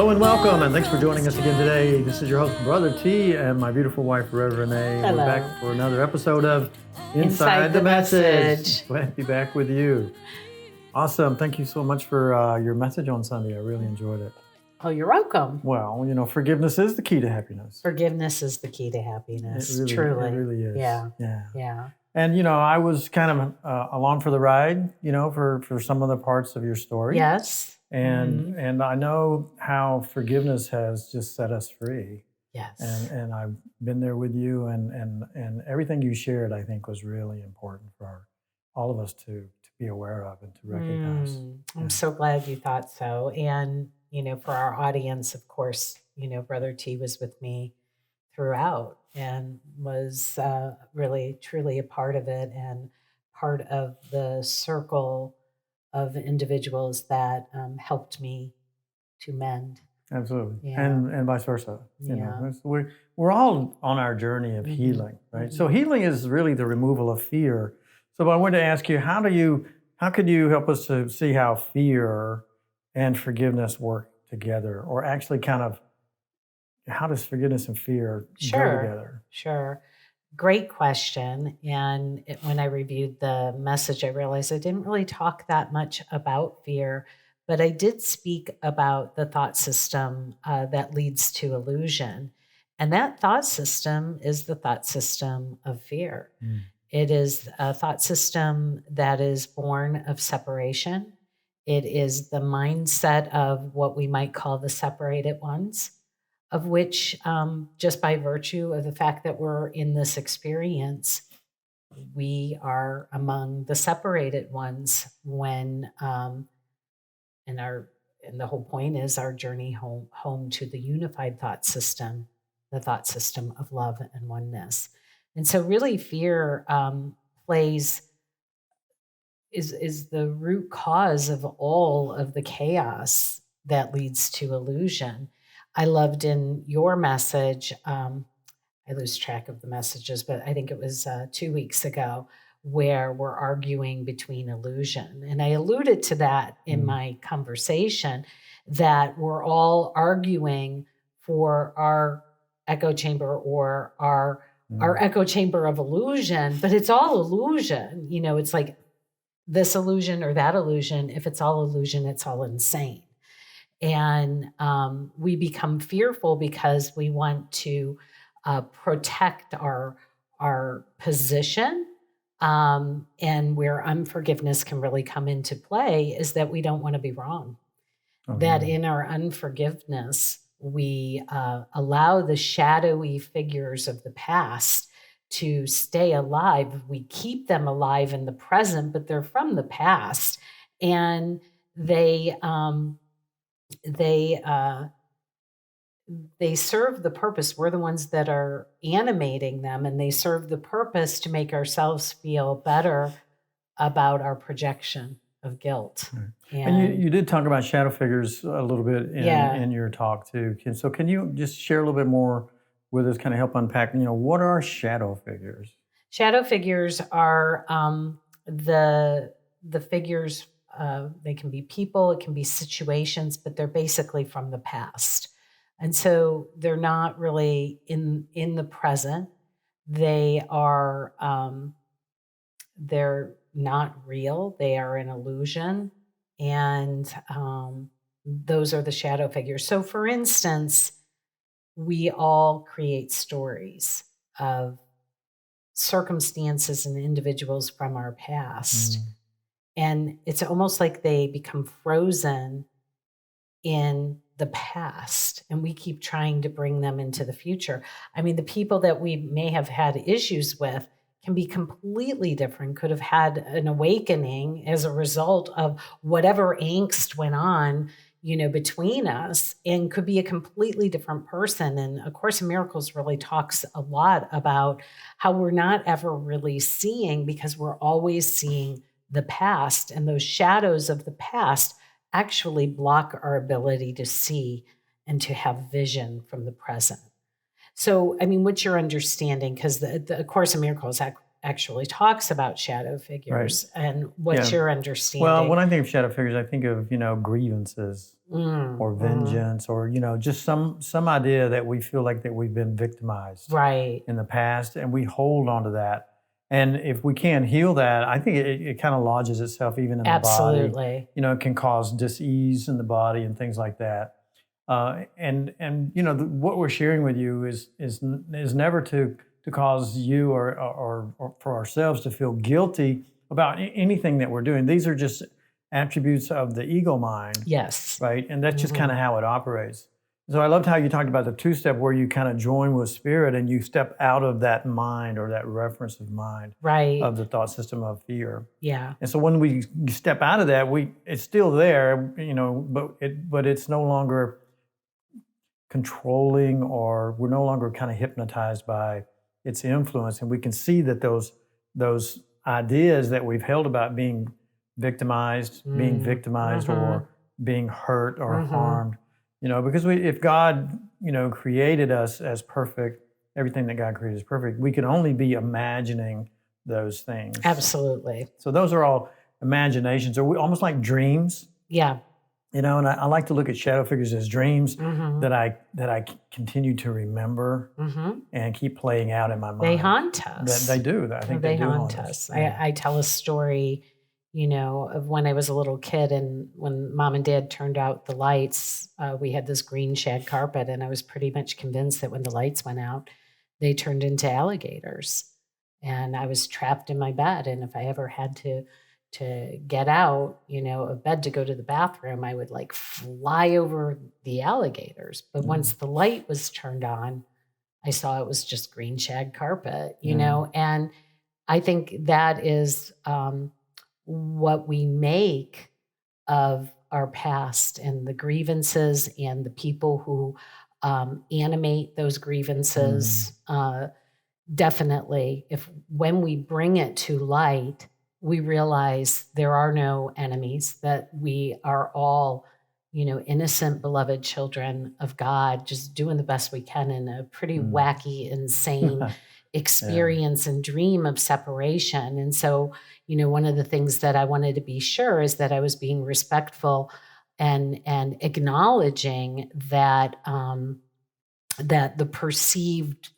Hello and welcome, and thanks for joining us again today. This is your host, Brother T, and my beautiful wife, Reverend René. Hello. We're back for another episode of Inside the Message. Glad to be back with you. Awesome. Thank you so much for your message on Sunday. I really enjoyed it. Oh, you're welcome. Well, forgiveness is the key to happiness. Forgiveness is the key to happiness. It really is. Yeah. And, I was kind of along for the ride, for some of the parts of your story. Yes. And I know how forgiveness has just set us free. Yes. And I've been there with you, and everything you shared, I think, was really important for all of us to be aware of and to recognize. I'm so glad you thought so. And, for our audience, of course, Brother T was with me throughout and was really, truly a part of it and part of the circle of individuals that helped me to mend. Absolutely. Yeah. And vice versa. Yeah. We're all on our journey of healing, right? So healing is really the removal of fear. So I wanted to ask you, how could you help us to see how fear and forgiveness work together, or actually how does forgiveness and fear go together? Sure. Great question. And when I reviewed the message, I realized I didn't really talk that much about fear, but I did speak about the thought system that leads to illusion. And that thought system is the thought system of fear. It is a thought system that is born of separation. It is the mindset of what we might call the separated ones, of which just by virtue of the fact that we're in this experience, we are among the separated ones when, and the whole point is our journey home to the unified thought system, the thought system of love and oneness. And so really fear is the root cause of all of the chaos that leads to illusion. I loved in your message, I lose track of the messages, but I think it was 2 weeks ago, where we're arguing between illusion. And I alluded to that in my conversation, that we're all arguing for our echo chamber or our echo chamber of illusion, but it's all illusion. It's like this illusion or that illusion. If it's all illusion, it's all insane. And we become fearful because we want to protect our position. And where unforgiveness can really come into play is that we don't want to be wrong. Okay. That in our unforgiveness, we allow the shadowy figures of the past to stay alive. We keep them alive in the present, but they're from the past. And they serve the purpose. We're the ones that are animating them, and they serve the purpose to make ourselves feel better about our projection of guilt. Right. And you did talk about shadow figures a little bit in your talk too. So can you just share a little bit more with us, kind of help unpack, what are shadow figures? Shadow figures are the figures, they can be people, it can be situations, but they're basically from the past. And so they're not really in the present. They are, they're not real. They are an illusion. And those are the shadow figures. So for instance, we all create stories of circumstances and individuals from our past. And it's almost like they become frozen in the past, and we keep trying to bring them into the future. I mean, the people that we may have had issues with can be completely different, could have had an awakening as a result of whatever angst went on, between us, and could be a completely different person. And A Course in Miracles really talks a lot about how we're not ever really seeing, because we're always seeing the past, and those shadows of the past actually block our ability to see and to have vision from the present. So, I mean, what's your understanding? Because the Course in Miracles actually talks about shadow figures. And what's Yeah. your Well, understanding? when I think of shadow figures, I think of, grievances or vengeance or, just some idea that we feel like that we've been victimized Right. in the past, and we hold on to that. And if we can't heal that, I think it kind of lodges itself even in the body. Absolutely. It can cause dis-ease in the body and things like that. And what we're sharing with you is never to cause you or for ourselves to feel guilty about anything that we're doing. These are just attributes of the ego mind, Yes. right? And that's just kind of how it operates. So I loved how you talked about the two-step where you kind of join with spirit and you step out of that mind or that reference of mind Right. of the thought system of fear. Yeah. And so when we step out of that, it's still there, but it's no longer controlling, or we're no longer kind of hypnotized by its influence. And we can see that those ideas that we've held about being victimized, or being hurt or harmed, because if God, created us as perfect, everything that God created is perfect, we can only be imagining those things. Absolutely. So those are all imaginations, or almost like dreams. Yeah. And I like to look at shadow figures as dreams that I continue to remember and keep playing out in my mind. They haunt us. They do. I think they do haunt us. Yeah. I tell a story, of when I was a little kid, and when Mom and Dad turned out the lights, we had this green shag carpet, and I was pretty much convinced that when the lights went out, they turned into alligators. And I was trapped in my bed, and if I ever had to get out, of bed to go to the bathroom, I would like fly over the alligators. But once the light was turned on, I saw it was just green shag carpet, and I think that is what we make of our past and the grievances and the people who animate those grievances. Definitely, when we bring it to light, we realize there are no enemies, that we are all, innocent, beloved children of God, just doing the best we can in a pretty wacky, insane experience and dream of separation. And so, one of the things that I wanted to be sure is that I was being respectful and acknowledging that that the perceived,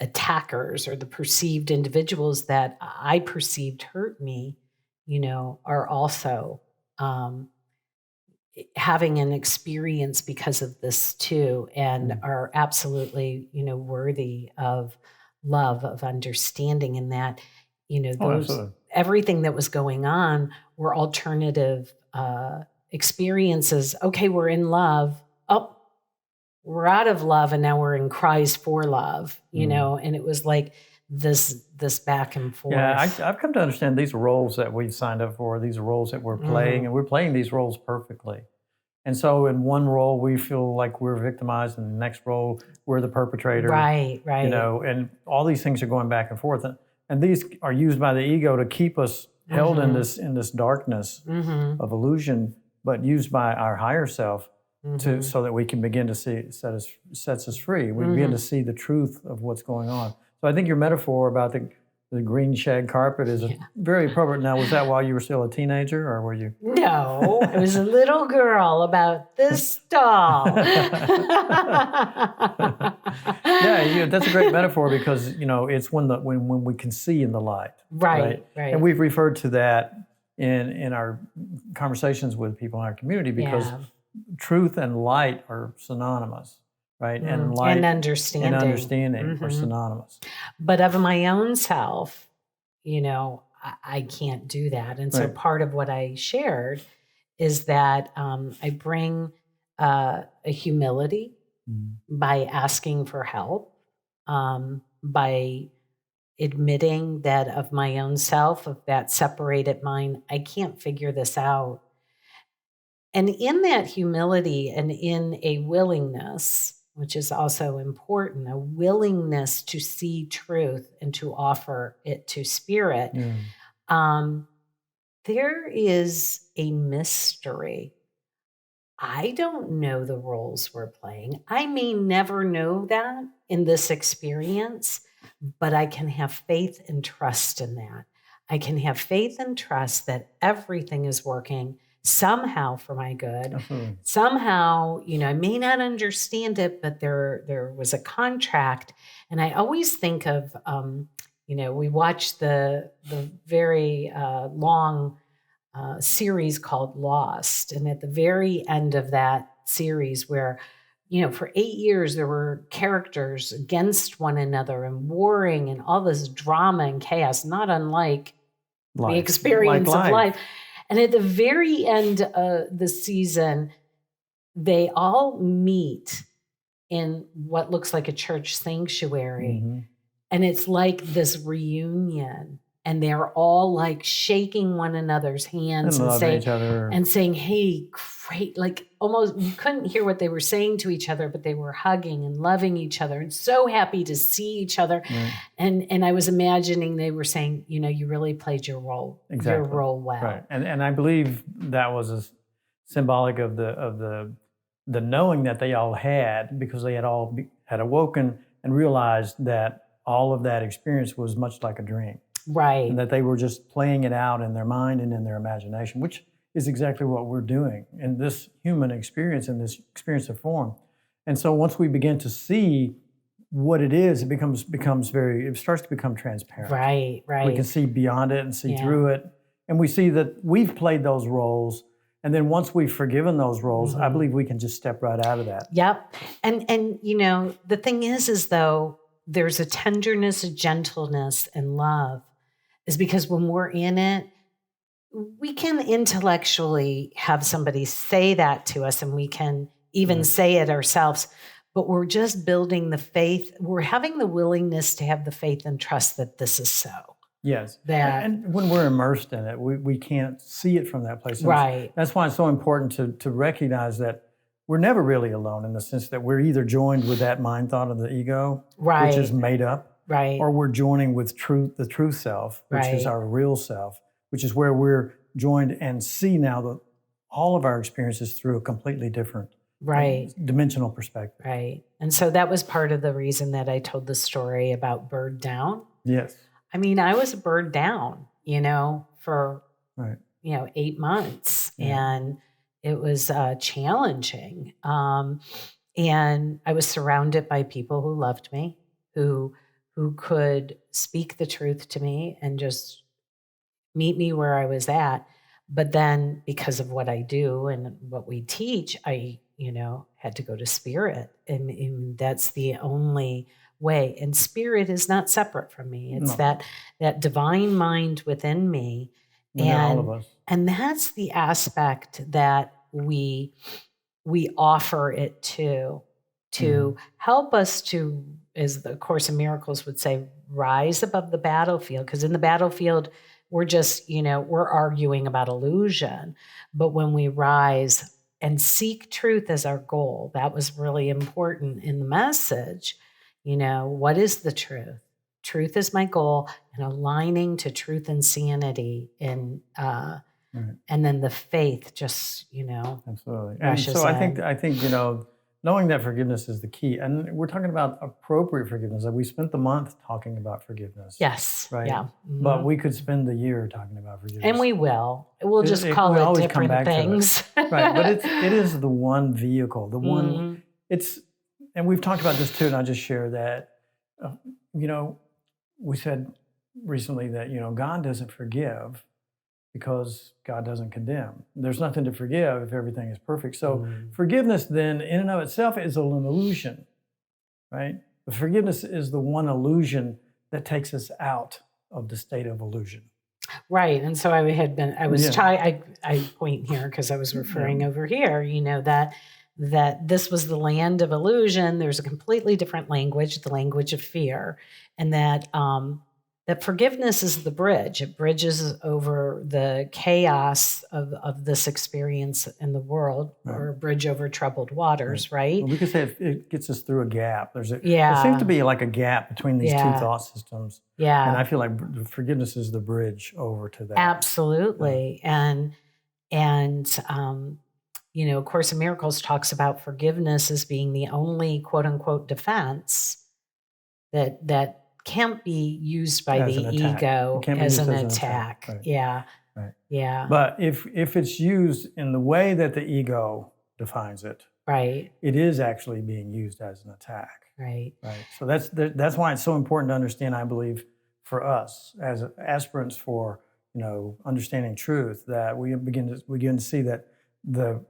attackers or the perceived individuals that I perceived hurt me, are also having an experience because of this too, and are absolutely, worthy of love, of understanding, in that, everything that was going on were alternative experiences. Okay, we're in love. Oh, we're out of love, and now we're in cries for love, and it was like this back and forth. Yeah, I've come to understand these roles that we've signed up for, these roles that we're playing, and we're playing these roles perfectly. And so in one role, we feel like we're victimized, and the next role, we're the perpetrator. Right. And all these things are going back and forth. And these are used by the ego to keep us held in this darkness of illusion, but used by our higher self so that we can begin to see, sets us free. We begin to see the truth of what's going on. So I think your metaphor about the green shag carpet is very appropriate. Now, was that while you were still a teenager, or were you? No, I was a little girl about this tall. Yeah, that's a great metaphor, because it's when we can see in the light. Right. And we've referred to that in our conversations with people in our community, because truth and light are synonymous, right? And light and understanding are synonymous. But of my own self, I can't do that. And so part of what I shared is that I bring a humility by asking for help, by admitting that of my own self, of that separated mind, I can't figure this out. And in that humility and in a willingness, which is also important, a willingness to see truth and to offer it to spirit, there is a mystery. I don't know the roles we're playing. I may never know that in this experience, but I can have faith and trust in that. I can have faith and trust that everything is working somehow for my good. Absolutely. Somehow, I may not understand it, but there was a contract. And I always think of, we watched the very long series called Lost. And at the very end of that series, where, for 8 years, there were characters against one another and warring and all this drama and chaos, not unlike the experience of life. And at the very end of the season, they all meet in what looks like a church sanctuary. Mm-hmm. And it's like this reunion. And they're all like shaking one another's hands and saying, hey, great. Like almost you couldn't hear what they were saying to each other, but they were hugging and loving each other and so happy to see each other. Right. And I was imagining they were saying, you really played your role, your role well. Right. And I believe that was symbolic of the knowing that they all had, because they had all had awoken and realized that all of that experience was much like a dream. Right. And that they were just playing it out in their mind and in their imagination, which is exactly what we're doing in this human experience, in this experience of form. And so once we begin to see what it is, it starts to become transparent. Right. We can see beyond it and see through it. And we see that we've played those roles. And then once we've forgiven those roles, I believe we can just step right out of that. Yep. And the thing is though, there's a tenderness, a gentleness, and love. Is because when we're in it, we can intellectually have somebody say that to us, and we can even say it ourselves, but we're just building the faith. We're having the willingness to have the faith and trust that this is so. Yes. And when we're immersed in it, we can't see it from that place. And right. That's why it's so important to recognize that we're never really alone, in the sense that we're either joined with that mind thought of the ego, which is made up. Right. Or we're joining with the true self, which is our real self, which is where we're joined and see now all of our experiences through a completely different dimensional perspective. Right. And so that was part of the reason that I told the story about bird down. Yes. I mean, I was bird down, for 8 months, and it was challenging. And I was surrounded by people who loved me, who could speak the truth to me and just meet me where I was at. But then because of what I do and what we teach, I, had to go to spirit. And that's the only way. And spirit is not separate from me. It's that divine mind within me. And all of us. And that's the aspect that we offer it to help us to, as the Course in Miracles would say, rise above the battlefield. Because in the battlefield, we're just, we're arguing about illusion. But when we rise and seek truth as our goal, that was really important in the message. What is the truth? Truth is my goal, and aligning to truth and sanity, and then the faith just, absolutely. And so I think knowing that forgiveness is the key. And we're talking about appropriate forgiveness. We spent the month talking about forgiveness. Yes. Right. Yeah. Mm-hmm. But we could spend the year talking about forgiveness. And we will. We'll just call it different things. Right. But it is the one vehicle, the one, and we've talked about this too, and I'll just share that, we said recently that, God doesn't forgive because God doesn't condemn. There's nothing to forgive if everything is perfect. So forgiveness then, in and of itself, is an illusion, right? But forgiveness is the one illusion that takes us out of the state of illusion. Right. And so I point here because I was referring over here, that this was the land of illusion. There's a completely different language, the language of fear, and that forgiveness is the bridge. It bridges over the chaos of this experience in the world, or a bridge over troubled waters, right? Well, we could say it gets us through a gap. There seems to be like a gap between these two thought systems. Yeah. And I feel like forgiveness is the bridge over to that. Absolutely. And Course in Miracles talks about forgiveness as being the only quote unquote defense that can't be used by As the an attack. It ego can't be as used an as an attack. Right. Yeah. Right. Yeah. But if it's used in the way that the ego defines it, Right. it is actually being used as an attack. Right. Right. So that's why it's so important to understand, I believe, for us as aspirants for, understanding truth, that we begin to see that I'm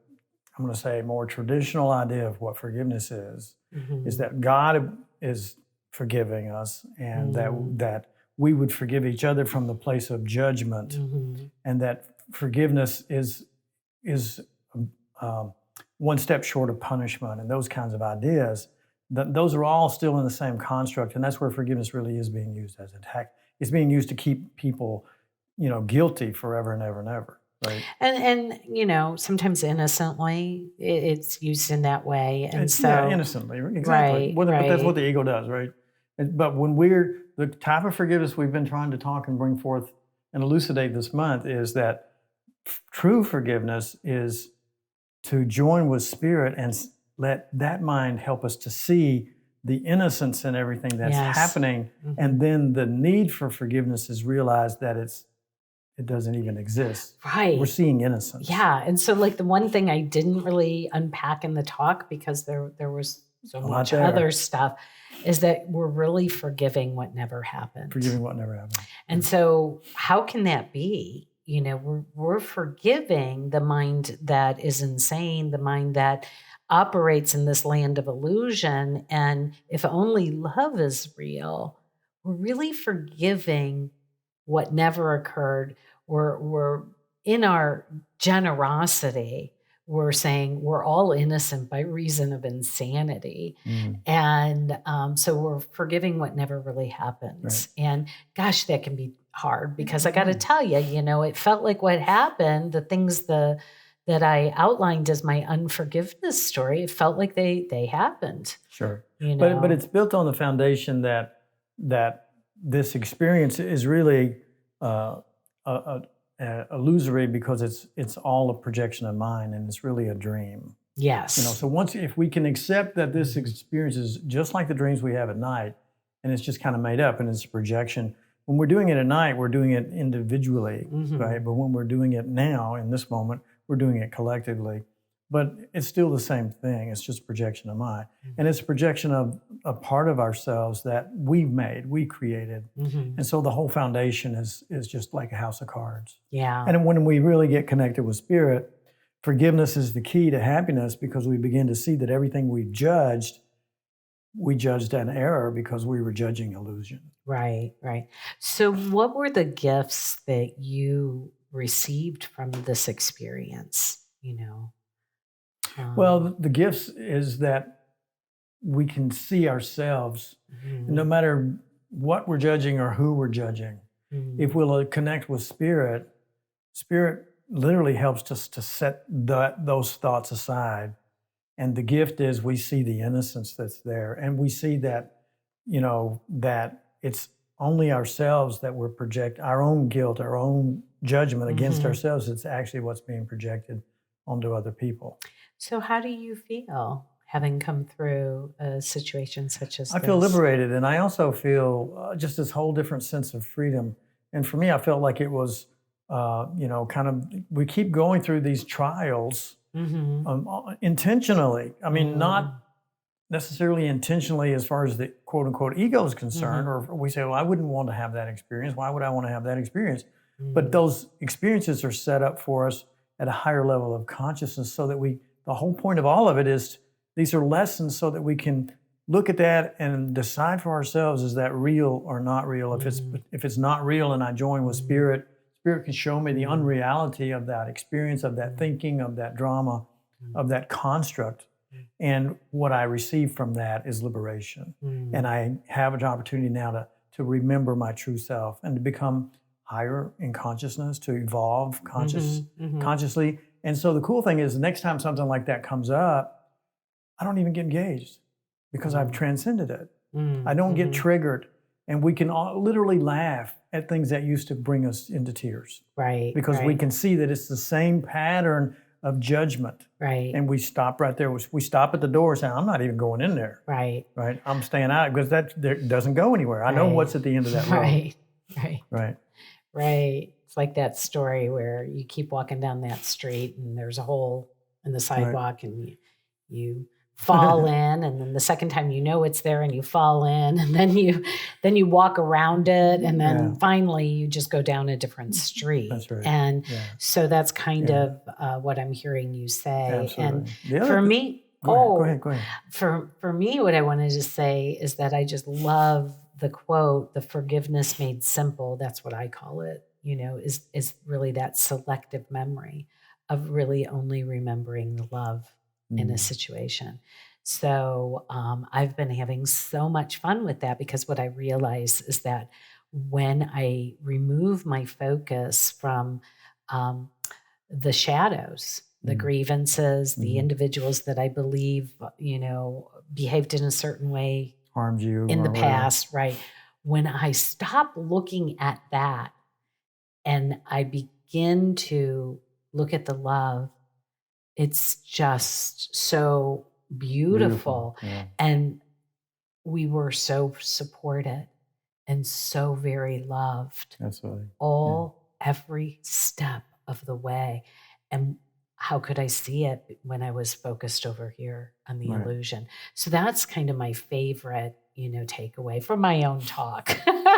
going to say more traditional idea of what forgiveness is that God is forgiving us, and that we would forgive each other from the place of judgment, and that forgiveness is one step short of punishment, and those kinds of ideas. Those are all still in the same construct, and that's where forgiveness really is being used as an attack. It's being used to keep people, guilty forever and ever and ever. Right. And sometimes innocently it's used in that way. And innocently, exactly. Right, But that's what the ego does, right? But when the type of forgiveness we've been trying to talk and bring forth and elucidate this month is that true forgiveness is to join with Spirit and let that mind help us to see the innocence in everything that's happening. And then the need for forgiveness is realized that it doesn't even exist. Right. We're seeing innocence. Yeah. And so like the one thing I didn't really unpack in the talk, because there was so much other stuff, is that we're really forgiving what never happened. Forgiving what never happened. And so how can that be? We're forgiving the mind that is insane, the mind that operates in this land of illusion. And if only love is real, we're really forgiving what never occurred. We're in our generosity, we're saying we're all innocent by reason of insanity. And so we're forgiving what never really happens. Right. And gosh, that can be hard, because I got to tell you, it felt like what happened, the things that I outlined as my unforgiveness story, it felt like they happened. Sure. But it's built on the foundation that this experience is really illusory, because it's all a projection of mind, and it's really a dream. Yes. So if we can accept that this experience is just like the dreams we have at night, and it's just kind of made up and it's a projection. When we're doing it at night, we're doing it individually, right? But when we're doing it now, in this moment, we're doing it collectively. But it's still the same thing. It's just projection of mind. And it's a projection of a part of ourselves that we made, we created. And so the whole foundation is just like a house of cards. Yeah. And when we really get connected with Spirit, forgiveness is the key to happiness, because we begin to see that everything we judged an error because we were judging illusion. Right, right. So what were the gifts that you received from this experience, Well, the gifts is that we can see ourselves, no matter what we're judging or who we're judging. If we'll connect with Spirit, Spirit literally helps us to set those thoughts aside. And the gift is we see the innocence that's there, and we see that, that it's only ourselves that we're our own guilt, our own judgment against ourselves. It's actually what's being projected onto other people. So how do you feel having come through a situation such as this? I feel liberated, and I also feel just this whole different sense of freedom. And for me, I felt like it was, we keep going through these trials intentionally. I mean, not necessarily intentionally as far as the quote unquote ego is concerned, or we say, well, I wouldn't want to have that experience. Why would I want to have that experience? But those experiences are set up for us at a higher level of consciousness, so that the whole point of all of it is these are lessons so that we can look at that and decide for ourselves, is that real or not real? If it's not real and I join with Spirit, Spirit can show me the unreality of that experience, of that thinking, of that drama, of that construct. And what I receive from that is liberation. And I have an opportunity now to remember my true self and to become higher in consciousness, to evolve consciously. And so the cool thing is, the next time something like that comes up, I don't even get engaged, because I've transcended it. I don't get triggered. And we can all literally laugh at things that used to bring us into tears. Right. Because we can see that it's the same pattern of judgment. Right. And we stop right there. We stop at the door saying, I'm not even going in there. Right. Right. I'm staying out because that doesn't go anywhere. I know what's at the end of that road. Right. Right. Right. Right. It's like that story where you keep walking down that street and there's a hole in the sidewalk and you fall in, and then the second time you know it's there and you fall in, and then you walk around it, and then finally you just go down a different street. That's right. And so that's kind of what I'm hearing you say. Absolutely. And for me, go ahead. For me, what I wanted to say is that I just love the quote, "The forgiveness made simple." That's what I call it. Is really that selective memory of really only remembering the love in a situation. So I've been having so much fun with that, because what I realize is that when I remove my focus from the shadows, the grievances, the individuals that I believe, behaved in a certain way, harmed you in the past, right? When I stop looking at that and I begin to look at the love, it's just so beautiful. Yeah. And we were so supported and so very loved. Absolutely. Every step of the way. And how could I see it when I was focused over here on the illusion? So that's kind of my favorite, takeaway from my own talk. And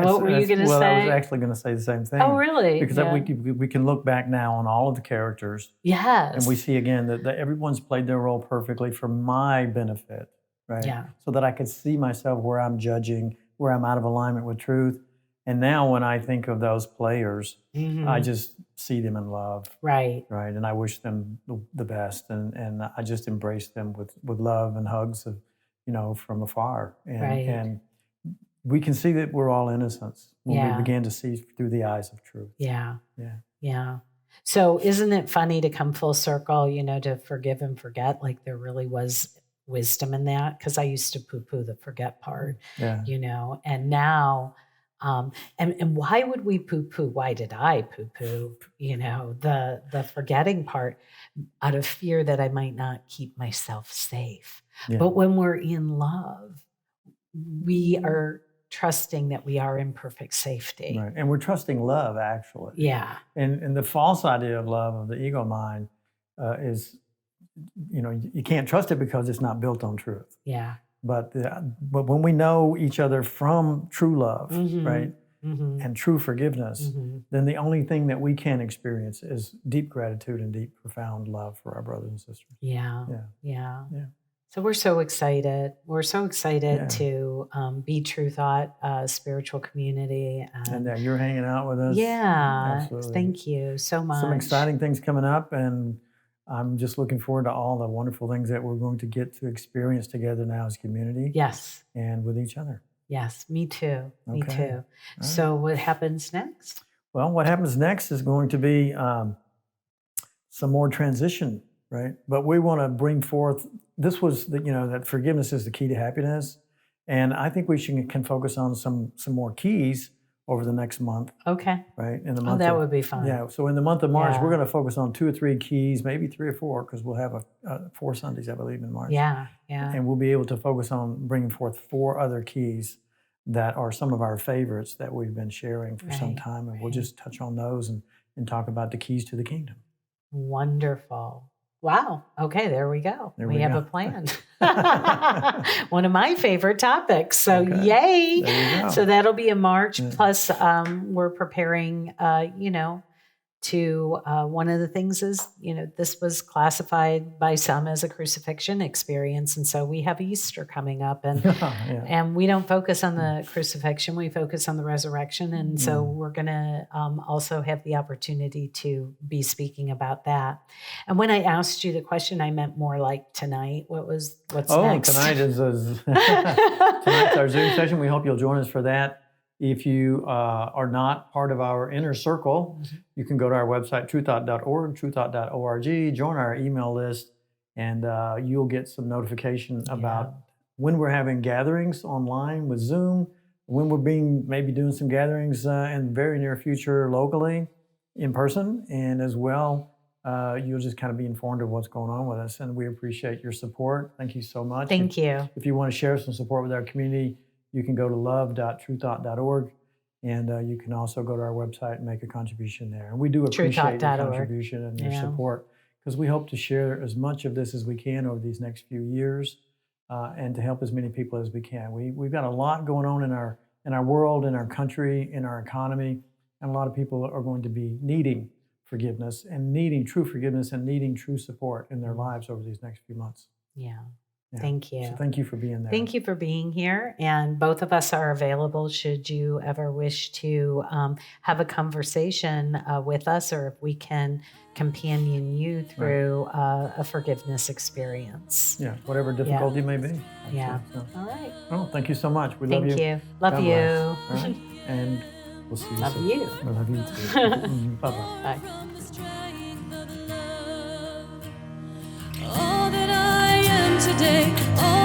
what were you going to say? Well, I was actually going to say the same thing. Oh, really? Because we can look back now on all of the characters. Yes. And we see again that everyone's played their role perfectly for my benefit, right? Yeah. So that I could see myself where I'm judging, where I'm out of alignment with truth. And now when I think of those players, I just see them in love. Right. Right. And I wish them the best. And I just embrace them with love and hugs of, from afar. And we can see that we're all innocents when we begin to see through the eyes of truth. Yeah. So isn't it funny to come full circle, to forgive and forget? Like there really was wisdom in that, because I used to poo-poo the forget part, and now, and why would we poo-poo? Why did I poo-poo, the forgetting part? Out of fear that I might not keep myself safe. Yeah. But when we're in love, we are trusting that we are in perfect safety. Right. And we're trusting love, actually. Yeah. And the false idea of love, of the ego mind, is, you can't trust it because it's not built on truth. Yeah. But when we know each other from true love, right, and true forgiveness, then the only thing that we can experience is deep gratitude and deep, profound love for our brothers and sisters. Yeah. So we're so excited. We're so excited to be True Thought Spiritual Community. And you're hanging out with us. Yeah. Absolutely. Thank you so much. Some exciting things coming up, and I'm just looking forward to all the wonderful things that we're going to get to experience together now as community. Yes. And with each other. Yes, me too. Me Okay. too. So what happens next? Well, what happens next is going to be some more transition, right? But we want to bring forth, this was, that forgiveness is the key to happiness. And I think we can focus on some more keys over the next month. Okay. Right? In the month that would be fun. Yeah. So in the month of March, we're going to focus on 2 or 3 keys, maybe 3 or 4, because we'll have 4 Sundays, I believe, in March. Yeah. And we'll be able to focus on bringing forth 4 other keys that are some of our favorites that we've been sharing for some time. And we'll just touch on those and talk about the keys to the kingdom. Wonderful. Wow. Okay, there we go. We have go. a plan. One of my favorite topics. So yay. There you go. So that'll be in March. Plus, we're preparing, to one of the things is, this was classified by some as a crucifixion experience. And so we have Easter coming up, and and we don't focus on the crucifixion, we focus on the resurrection. And so we're going to also have the opportunity to be speaking about that. And when I asked you the question, I meant more like tonight. What's next? Tonight is tonight's our Zoom session. We hope you'll join us for that. If you are not part of our inner circle, you can go to our website, truethought.org, truethought.org, join our email list, and you'll get some notification about when we're having gatherings online with Zoom, when we're maybe doing some gatherings in the very near future locally. in person, and as well, you'll just kind of be informed of what's going on with us. And we appreciate your support. Thank you so much. Thank you. If you want to share some support with our community, you can go to love.truethought.org, and you can also go to our website and make a contribution there. And we do appreciate your Truethought.org. contribution and your Yeah. support, because we hope to share as much of this as we can over these next few years, and to help as many people as we can. We've got a lot going on in our world, in our country, in our economy, and a lot of people are going to be needing forgiveness and needing true forgiveness and needing true support in their lives over these next few months. Yeah. Yeah. Thank you. So thank you for being there. Thank you for being here. And both of us are available should you ever wish to have a conversation with us, or if we can companion you through a forgiveness experience. Yeah, whatever difficulty may be. Yeah. So, All right. well, thank you so much. We love you. Thank you. Love God you. bless. All right. And we'll see you Love soon. you. We love you too. Bye-bye. Bye. All that I am today, all